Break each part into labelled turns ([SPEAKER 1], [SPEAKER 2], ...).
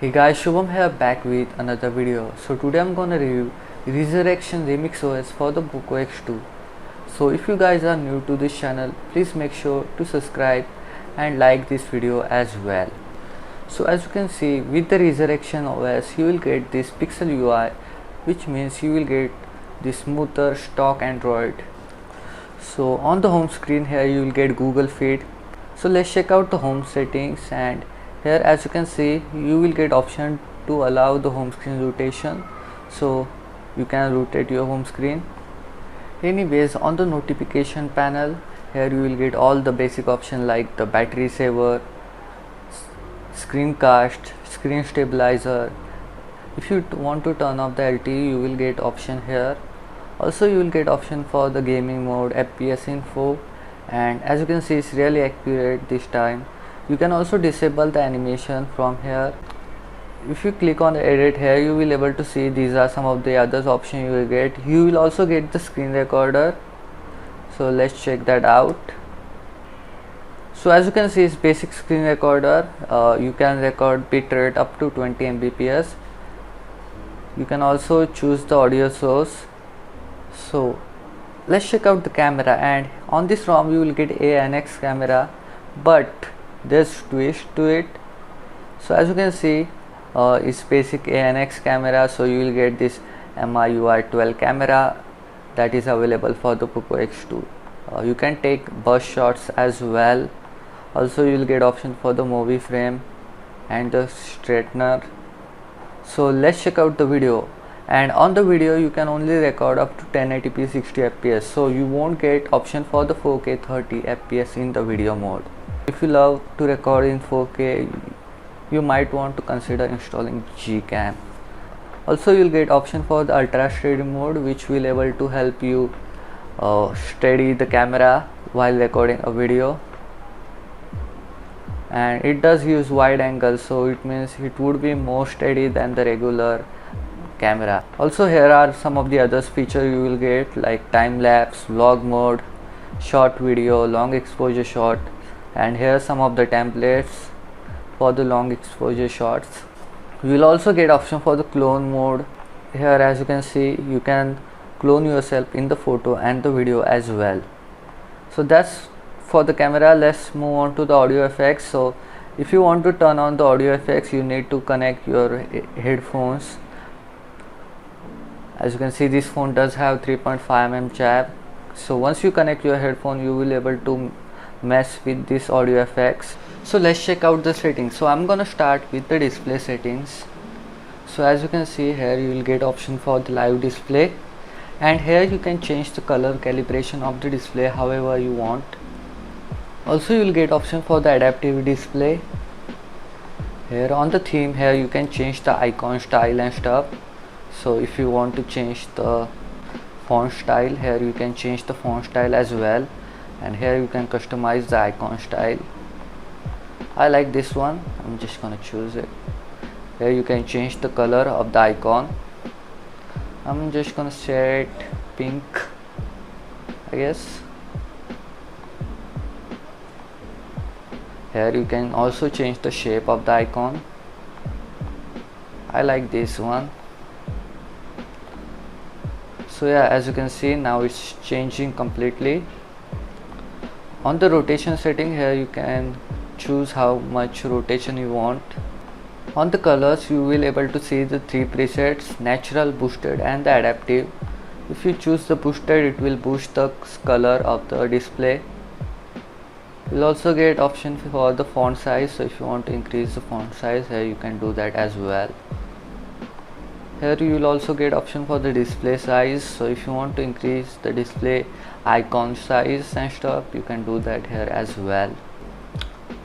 [SPEAKER 1] Hey guys, Shubham here back with another video. So today I'm gonna review Resurrection Remix OS for the Poco X2. So if you guys are new to this channel, please make sure to subscribe and like this video as well. So as you can see, with the Resurrection OS you will get this Pixel UI, which means you will get the smoother stock Android. So on the home screen here you will get Google Feed. So let's check out the home settings, and here as you can see you will get option to allow the home screen rotation, so you can rotate your home screen. Anyways, on the notification panel here you will get all the basic options like the battery saver, screencast, screen stabilizer. If you want to turn off the LTE you will get option here. Also you will get option for the gaming mode, FPS info, and as you can see it's really accurate this time. You can also disable the animation from here. If you click on the edit here you will able to see these are some of the other options you will get. You will also get the screen recorder, so let's check that out. So as you can see it's basic screen recorder. You can record bitrate up to 20 Mbps. You can also choose the audio source. So let's check out the camera, and on this ROM you will get ANX camera, but there's twist to it. So as you can see it's basic ANX camera, so you will get this MIUI 12 camera that is available for the Poco X2. You can take burst shots as well. Also you will get option for the movie frame and the straightener. So let's check out the video, and on the video you can only record up to 1080p 60 fps, so you won't get option for the 4K 30 fps in the video mode. If you love to record in 4K, you might want to consider installing Gcam. Also you'll get option for the ultra steady mode, which will able to help you steady the camera while recording a video, and it does use wide angle, so it means it would be more steady than the regular camera. Also here are some of the other features you will get, like time lapse, vlog mode, short video, long exposure shot, and here some of the templates for the long exposure shots. You will also get option for the clone mode. Here as you can see you can clone yourself in the photo and the video as well. So that's for the camera. Let's move on to the audio effects. So if you want to turn on the audio effects you need to connect your headphones. As you can see this phone does have 3.5mm jack, so once you connect your headphone you will able to mess with this audio effects. So let's check out the settings. So I'm gonna start with the display settings. So as you can see here you will get option for the live display, and here you can change the color calibration of the display however you want. Also you will get option for the adaptive display. Here on the theme here you can change the icon style and stuff. So if you want to change the font style, here you can change the font style as well, and here you can customize the icon style. I like this one, I'm just gonna choose it. Here you can change the color of the icon. I'm just gonna set it pink, I guess. Here you can also change the shape of the icon. I like this one. So yeah, as you can see now it's changing completely. On the rotation setting here you can choose how much rotation you want. On the colors you will able to see the three presets: natural, boosted and the adaptive. If you choose the boosted it will boost the color of the display. You'll also get option for the font size, so if you want to increase the font size here you can do that as well. Here you will also get option for the display size, so if you want to increase the display icon size and stuff you can do that here as well.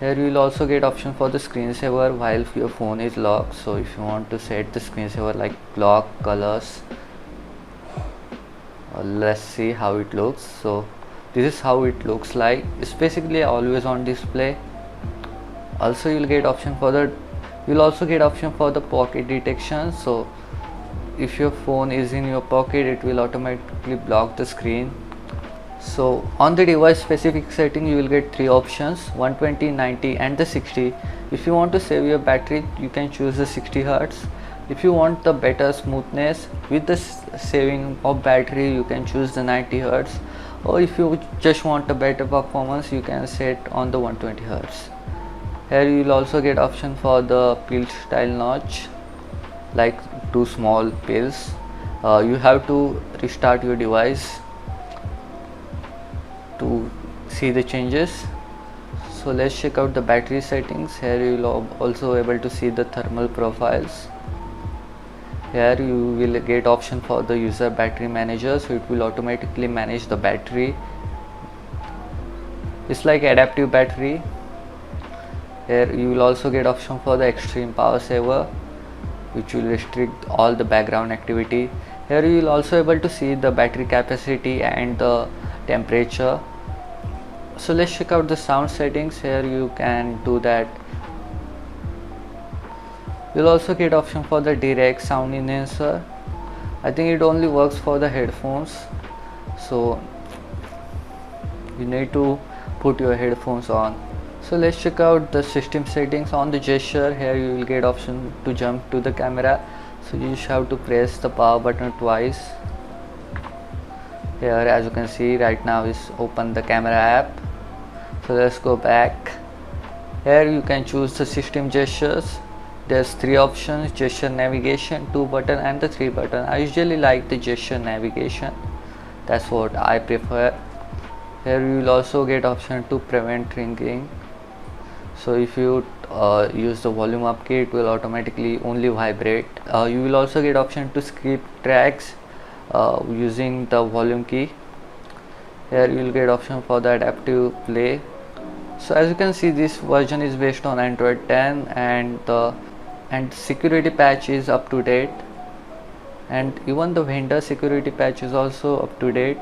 [SPEAKER 1] Here you will also get option for the screensaver while your phone is locked, so if you want to set the screensaver like lock colors, let's see how it looks. So this is how it looks like. It's basically always on display. Also you'll get option for the pocket detection, so if your phone is in your pocket it will automatically block the screen. So on the device specific setting you will get three options, 120, 90 and the 60. If you want to save your battery you can choose the 60 Hz. If you want the better smoothness with the saving of battery you can choose the 90 Hz, or if you just want a better performance you can set on the 120 Hz. Here you will also get option for the pill style notch, like two small pills. You have to restart your device to see the changes. So let's check out the battery settings. Here you will also able to see the thermal profiles. Here you will get option for the user battery manager, so it will automatically manage the battery. It's like adaptive battery. Here you will also get option for the extreme power saver, which will restrict all the background activity. Here you will also able to see the battery capacity and the temperature. So let's check out the sound settings. Here you can do that. You'll also get option for the direct sound enhancer. I think it only works for the headphones, so you need to put your headphones on. So let's check out the system settings. On the gesture, here you will get option to jump to the camera, so you just have to press the power button twice. Here as you can see right now is open the camera app. So let's go back. Here you can choose the system gestures. There's three options: gesture navigation, 2 button and the 3 button. I usually like the gesture navigation, that's what I prefer. Here you will also get option to prevent ringing. So if you use the volume up key, it will automatically only vibrate. You will also get option to skip tracks using the volume key. Here you will get option for the adaptive play. So as you can see, this version is based on Android 10 and the security patch is up to date, and even the vendor security patch is also up to date.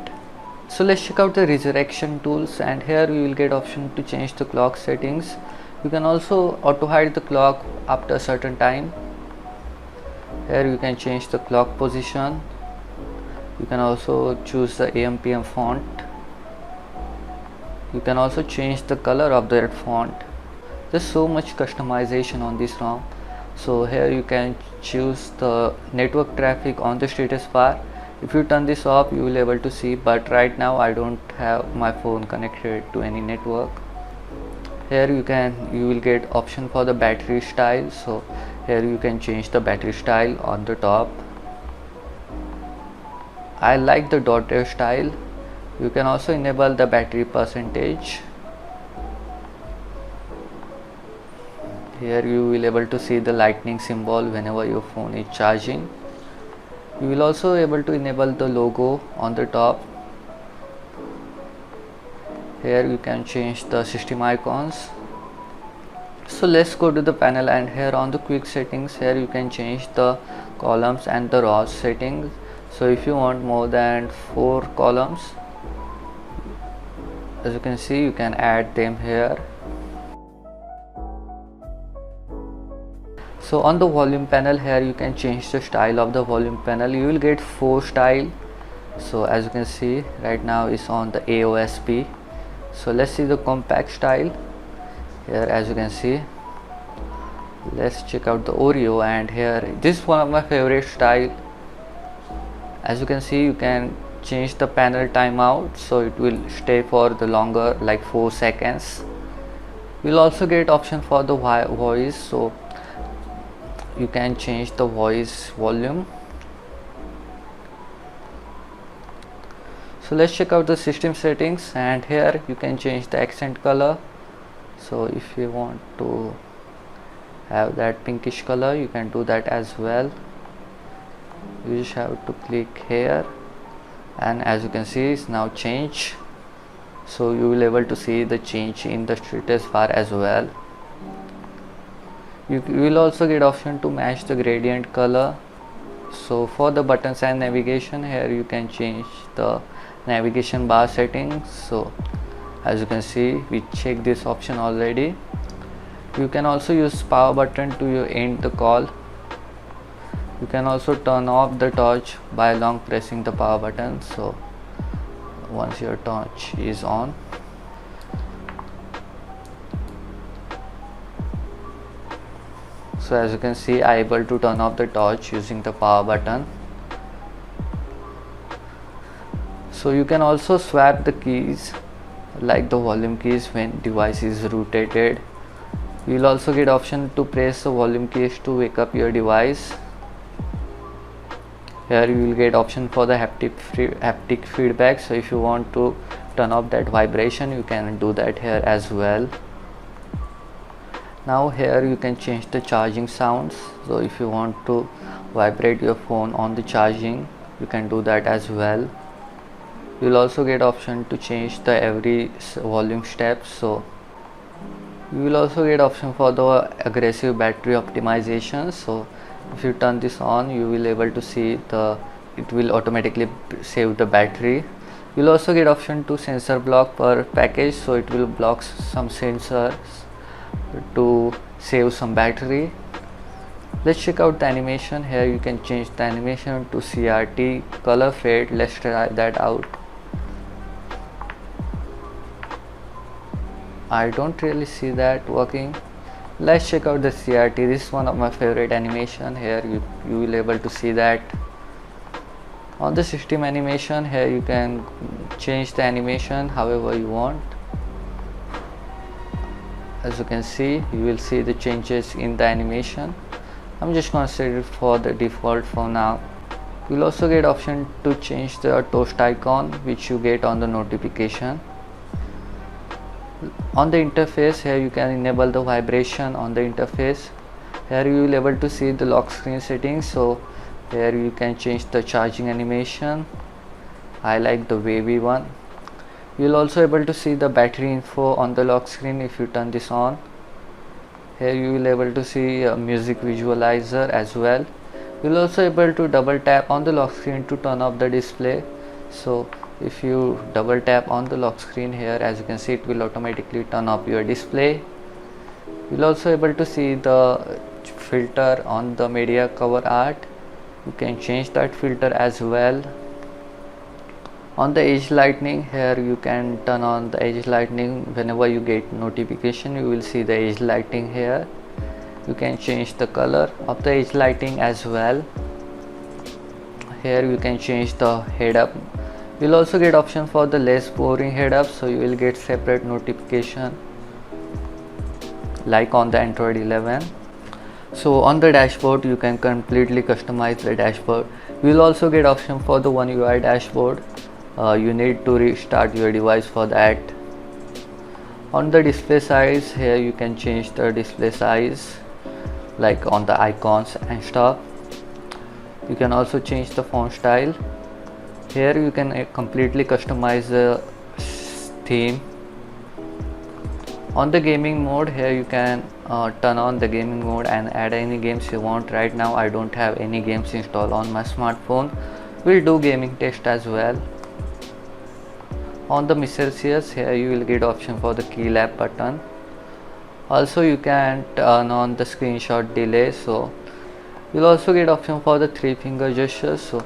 [SPEAKER 1] So let's check out the resurrection tools, and here you will get option to change the clock settings. You can also auto hide the clock after a certain time. Here you can change the clock position. You can also choose the AM/PM font. You can also change the color of that font. There's so much customization on this ROM. So here you can choose the network traffic on the status bar. If you turn this off you will able to see, but right now I don't have my phone connected to any network. Here you will get option for the battery style. So here you can change the battery style on the top. I like the dotted style. You can also enable the battery percentage. Here you will able to see the lightning symbol whenever your phone is charging. You will also able to enable the logo on the top. Here you can change the system icons. So let's go to the panel, and here on the quick settings, here you can change the columns and the rows settings. So if you want more than 4 columns, as you can see, you can add them here. So on the volume panel, here you can change the style of the volume panel. You will get 4 style. So as you can see right now is on the AOSP. So let's see the compact style. Here as you can see, let's check out the Oreo, and here this is one of my favorite style. As you can see, you can change the panel timeout, so it will stay for the longer, like 4 seconds. You'll also get option for the voice, so you can change the voice volume. So let's check out the system settings, and here you can change the accent color. So if you want to have that pinkish color, you can do that as well. You just have to click here, and as you can see, it's now changed. So you will able to see the change in the status bar as well. You will also get option to match the gradient color. So for the buttons and navigation, here you can change the navigation bar settings. So as you can see, we checked this option already. You can also use power button to end the call. You can also turn off the torch by long pressing the power button. So once your torch is on. So as you can see, I am able to turn off the torch using the power button. So you can also swap the keys like the volume keys when device is rotated. You will also get option to press the volume keys to wake up your device. Here you will get option for the haptic feedback. So if you want to turn off that vibration, you can do that here as well. Now here you can change the charging sounds. So if you want to vibrate your phone on the charging, you can do that as well. You will also get option to change the every volume step. So you will also get option for the aggressive battery optimization. So if you turn this on, you will able to see it will automatically save the battery. You will also get option to sensor block per package. So it will block some sensors to save some battery. Let's check out the animation. Here you can change the animation to CRT color fade. Let's try that out. I don't really see that working. Let's check out the CRT. This is one of my favorite animation. Here you will able to see that. On the system animation, here you can change the animation however you want. As you can see, you will see the changes in the animation. I'm just going to set it for the default for now. You will also get option to change the toast icon which you get on the notification. On the interface, here you can enable the vibration on the interface. Here you will able to see the lock screen settings. So here you can change the charging animation. I like the wavy one. You will also able to see the battery info on the lock screen if you turn this on. Here you will able to see a music visualizer as well. You will also able to double tap on the lock screen to turn off the display. So if you double tap on the lock screen here, as you can see, it will automatically turn off your display. You will also able to see the filter on the media cover art. You can change that filter as well. On the edge lighting, here you can turn on the edge lighting. Whenever you get notification, you will see the edge lighting here. You can change the color of the edge lighting as well. Here you can change the head up. You will also get option for the less boring head up, so you will get separate notification like on the Android 11. So on the dashboard, you can completely customize the dashboard. You will also get option for the One UI dashboard. You need to restart your device for that. On the display size, here you can change the display size like on the icons and stuff. You can also change the font style. Here you can completely customize the theme. On the gaming mode, here you can turn on the gaming mode and add any games you want. Right now I don't have any games installed on my smartphone. We'll do gaming test as well. On the miscellaneous, here you will get option for the key lap button. Also you can turn on the screenshot delay. So you'll also get option for the 3-finger gestures. So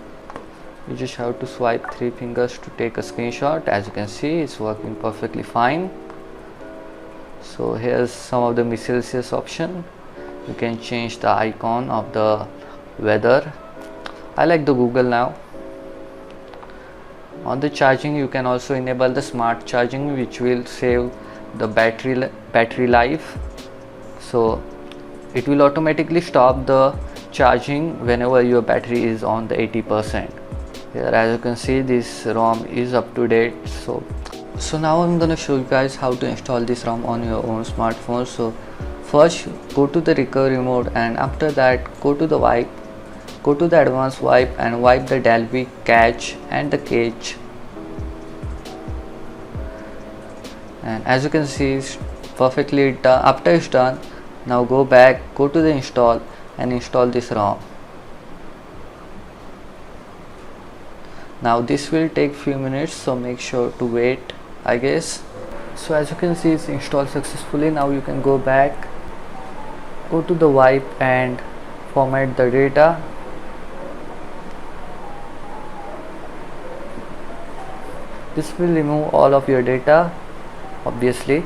[SPEAKER 1] you just have to swipe 3 fingers to take a screenshot. As you can see, it's working perfectly fine. So here's some of the miscellaneous option. You can change the icon of the weather. I like the Google now. On the charging, you can also enable the smart charging, which will save the battery life. So it will automatically stop the charging whenever your battery is on the 80%. Here, as you can see, this ROM is up to date. So now I'm gonna show you guys how to install this ROM on your own smartphone. So first, go to the recovery mode, and after that go to the wipe. Go to the advanced wipe and wipe the Dalvik, cache and the cache. And as you can see, it's perfectly done. After it's done, now go back, go to the install and install this ROM. Now this will take few minutes, so make sure to wait, I guess. So as you can see, it's installed successfully. Now you can go back, go to the wipe and format the data. This will remove all of your data, obviously.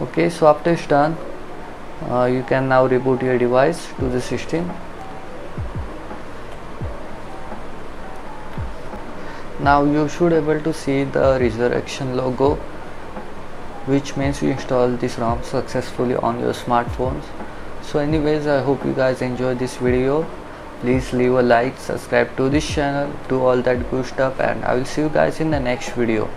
[SPEAKER 1] Okay, so after it's done, you can now reboot your device to the system. Now you should able to see the Resurrection logo, which means you install this ROM successfully on your smartphones. So anyways, I hope you guys enjoyed this video. Please leave a like, subscribe to this channel, do all that good stuff, and I will see you guys in the next video.